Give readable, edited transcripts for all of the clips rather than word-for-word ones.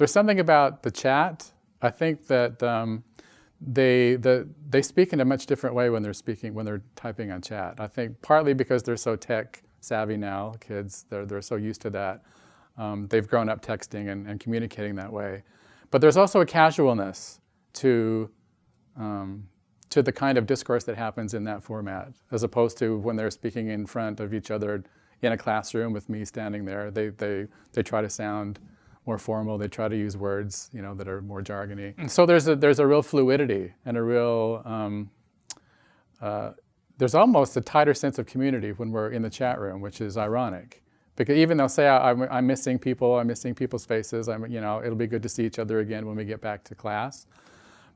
There's something about the chat. I think that they speak in a much different way when they're typing on chat. I think partly because they're so tech savvy now, kids, they're so used to that. They've grown up texting and communicating that way. But there's also a casualness to the kind of discourse that happens in that format, as opposed to when they're speaking in front of each other in a classroom with me standing there. They try to sound more formal. They try to use words, that are more jargony. And so there's a real fluidity and a real there's almost a tighter sense of community when we're in the chat room, which is ironic. Because even they'll say, I'm missing people, I'm missing people's faces, it'll be good to see each other again when we get back to class.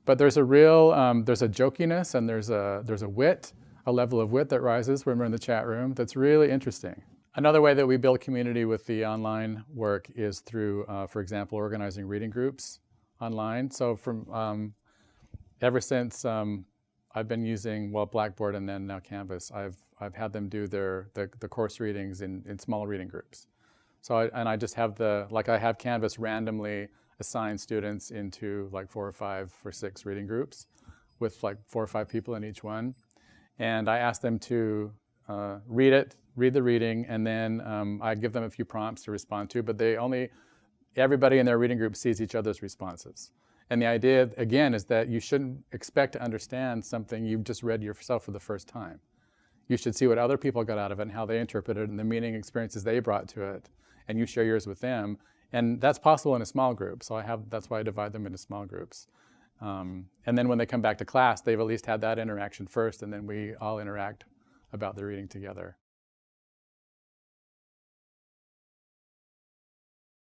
But there's a real, there's a jokiness and there's a wit, a level of wit that rises when we're in the chat room that's really interesting. Another way that we build community with the online work is through, for example, organizing reading groups online. So ever since I've been using, Blackboard and then now Canvas, I've had them do the course readings in small reading groups. So I just have I have Canvas randomly assign students into 4 or 5 or 6 reading groups with 4 or 5 people in each one. And I ask them to read the reading, and then I give them a few prompts to respond to, but everybody in their reading group sees each other's responses. And the idea, again, is that you shouldn't expect to understand something you've just read yourself for the first time. You should see what other people got out of it and how they interpreted it and the meaning experiences they brought to it, and you share yours with them. And that's possible in a small group, so that's why I divide them into small groups. And then when they come back to class, they've at least had that interaction first, and then we all interact about the reading together.